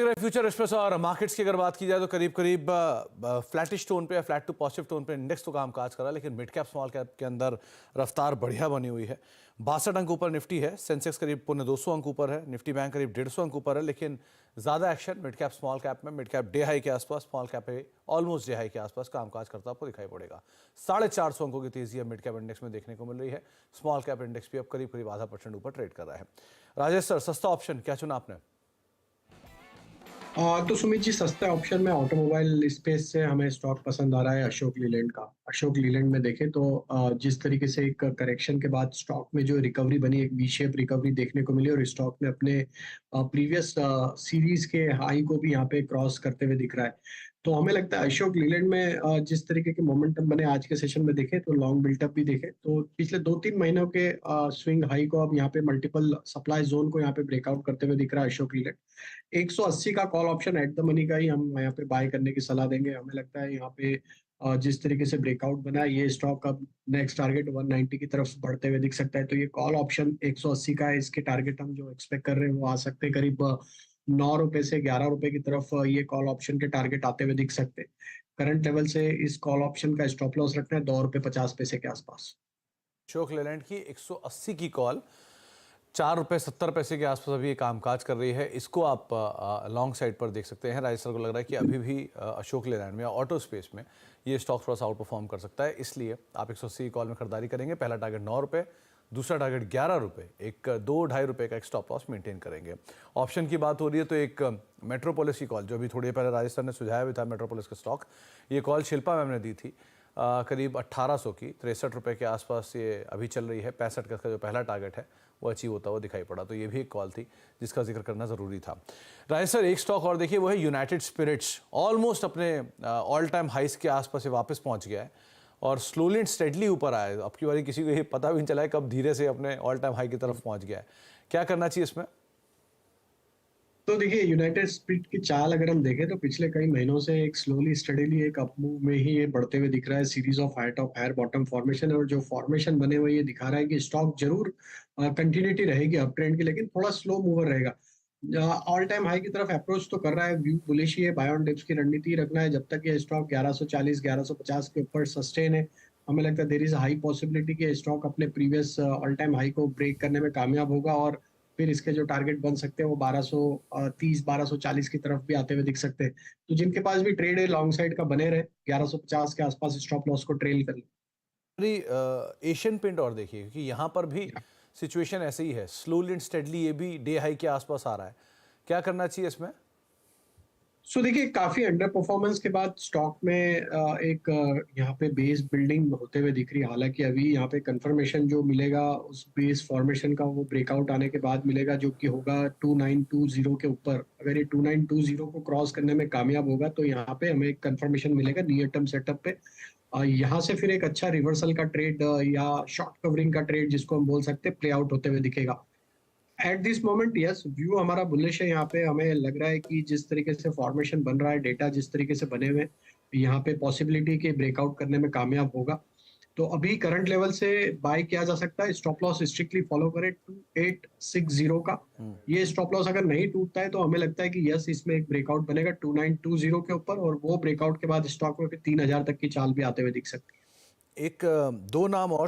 रहे future express और markets की अगर बात की जाए तो करीब करीब फ्लैटिश टोन पे या फ्लैट टू पॉजिटिव टोन पे इंडेक्स तो काम काज कर रहा है, लेकिन मिड कैप स्मॉल कैप के अंदर रफ्तार बढ़िया बनी हुई है। 62 अंक ऊपर निफ्टी है, सेंसेक्स करीब 250 अंक ऊपर है, निफ्टी बैंक करीब 150 अंक ऊपर है, लेकिन ज़्यादा action mid cap small cap में। मिड कैप डे हाई के आसपास, स्मॉल कैप पे ऑलमोस्ट डे हाई के आसपास कामकाज करता आपको दिखाई पड़ेगा। 450 अंकों की तेजी अब मिड कैप इंडेक्स में देखने को मिल रही है। स्मॉल कैप इंडेक्स भी अब करीब करीब ½ % ऊपर ट्रेड कर रहा है। राजेश सर, सस्ता ऑप्शन क्या चुना आपने? तो सुमित जी, सस्ता ऑप्शन में ऑटोमोबाइल स्पेस से हमें स्टॉक पसंद आ रहा है अशोक लीलैंड का। अशोक लीलैंड में देखें तो जिस तरीके से एक करेक्शन के बाद स्टॉक में जो रिकवरी बनी, एक वी शेप रिकवरी देखने को मिली और स्टॉक ने अपने प्रीवियस सीरीज के हाई को भी यहाँ पे क्रॉस करते हुए दिख रहा है। तो हमें लगता है अशोक लीलैंड में जिस तरीके के मोमेंटम बने आज के सेशन में देखें तो लॉन्ग बिल्टअप भी देखें तो पिछले 2-3 महीनों के स्विंग हाई को अब यहाँ पे मल्टीपल सप्लाई जोन को यहाँ पे ब्रेकआउट करते हुए दिख रहा है अशोक लीलैंड। 180 का call option at the money का ही हम यहाँ पे बाय करने की सलाह देंगे। हमें लगता है यहाँ पे जिस तरीके से ब्रेकआउट बना है ये स्टॉक अब नेक्स्ट टारगेट 190 की तरफ बढ़ते हुए दिख सकता है। तो ये कॉल ऑप्शन 180 का है, इसके टारगेट हम जो एक्सपेक्ट कर रहे हैं वो आ सकते हैं करीब 9 रुपए से 11 रुपए की तरफ। ये कॉल ऑप्शन के टारगेट आते हुए दिख सकते हैं। करंट लेवल से इस कॉल ऑप्शन का स्टॉप लॉस रखना है 2 रुपए 50 पैसे के आसपास। अशोक लेलैंड की 180 की कॉल ₹4.70 के आसपास अभी ये कामकाज कर रही है। इसको आप लॉन्ग साइड पर देख सकते हैं। राजेश सर को लग रहा है कि अभी भी अशोक लेलैंड में या ऑटो स्पेस में ये स्टॉक थोड़ा सा आउट परफॉर्म कर सकता है, इसलिए आप 180 की कॉल में खरीदारी करेंगे। पहला टारगेट ₹9, दूसरा टारगेट ₹11, एक ₹2-2.5 का एक स्टॉप लॉस मेंटेन करेंगे। ऑप्शन की बात हो रही है तो एक मेट्रोपोलिस की कॉल, जो अभी थोड़ी देर पहले राजेश सर ने सुझाया भी था मेट्रोपोलिस का स्टॉक, ये कॉल शिल्पा मैम ने दी थी करीब 1800 की, ₹63 के आसपास ये अभी चल रही है। 65 का इसका जो पहला टारगेट है वो अचीव होता हुआ दिखाई पड़ा, तो ये भी एक कॉल थी जिसका जिक्र करना ज़रूरी था। राजेश सर, एक स्टॉक और देखिए, वो है यूनाइटेड स्पिरिट्स। ऑलमोस्ट अपने ऑल टाइम हाइस के आसपास ये वापस पहुंच गया है और स्लोली एंड स्टेडली ऊपर आया है। अब की बारी किसी को ये पता भी नहीं चला है कब धीरे से अपने ऑल टाइम हाई की तरफ पहुंच गया है। क्या करना चाहिए इसमें? तो देखिए, यूनाइटेड स्पिरिट की चाल अगर हम देखें तो पिछले कई महीनों से एक स्लोली स्टडीली एक अप मूव में ही ये बढ़ते हुए दिख रहा है। Series of high top higher bottom formation, और जो फॉर्मेशन बने हुए ये दिखा रहा है कि स्टॉक जरूर कंटिन्यूटी रहेगी अप ट्रेंड की, लेकिन थोड़ा स्लो मूवर रहेगा। ऑल टाइम हाई की तरफ अप्रोच तो कर रहा है, व्यू बुलिश ही है, बाय ऑन डिप्स की रणनीति रखना है। जब तक ये स्टॉक 1140 1150 के ऊपर सस्टेन है, हमें लगता है देयर इज हाई पॉसिबिलिटी कि स्टॉक अपने प्रीवियस ऑल टाइम हाई को ब्रेक करने में कामयाब होगा और फिर इसके जो टारगेट बन सकते हैं वो 1230 1240 की तरफ भी आते हुए दिख सकते हैं। तो जिनके पास भी ट्रेड है लॉन्ग साइड का बने रहे, 1150 के आसपास स्टॉप लॉस को ट्रेल कर एशियन पेंट और देखिए, क्योंकि यहाँ पर भी ले। सिचुएशन ऐसे ही है, स्लोली एंड स्टेडली ये भी डे हाई के आसपास आ रहा है। क्या करना चाहिए इसमें? सो देखिए, काफी अंडर परफॉर्मेंस के बाद स्टॉक में एक यहाँ पे बेस बिल्डिंग होते हुए दिख रही है। हालांकि अभी यहाँ पे कंफर्मेशन जो मिलेगा उस बेस फॉर्मेशन का वो ब्रेकआउट आने के बाद मिलेगा, जो कि होगा 2920 के ऊपर। अगर ये 2920 को क्रॉस करने में कामयाब होगा तो यहाँ पे हमें कंफर्मेशन मिलेगा नियर टर्म सेटअप पे। यहाँ से फिर एक अच्छा रिवर्सल का ट्रेड या शॉर्ट कवरिंग का ट्रेड जिसको हम बोल सकते हैं प्ले आउट होते हुए दिखेगा। At this moment yes, view हमारा बुलिश है। यहाँ पे हमें लग रहा है कि जिस तरीके से फॉर्मेशन बन रहा है, डेटा जिस तरीके से बने हुए हैं, यहाँ पे पॉसिबिलिटी के ब्रेकआउट करने में कामयाब होगा। तो अभी करंट लेवल से बाय किया जा सकता है। स्टॉप लॉस स्ट्रिक्टली फॉलो करें 2860 का। ये स्टॉप लॉस अगर नहीं टूटता है तो हमें लगता है कि यस, इसमें एक ब्रेकआउट बनेगा 2920 के ऊपर, और वो ब्रेकआउट के बाद स्टॉक में फिर 3000 तक की चाल भी आते हुए दिख सकती है। एक दो नाम और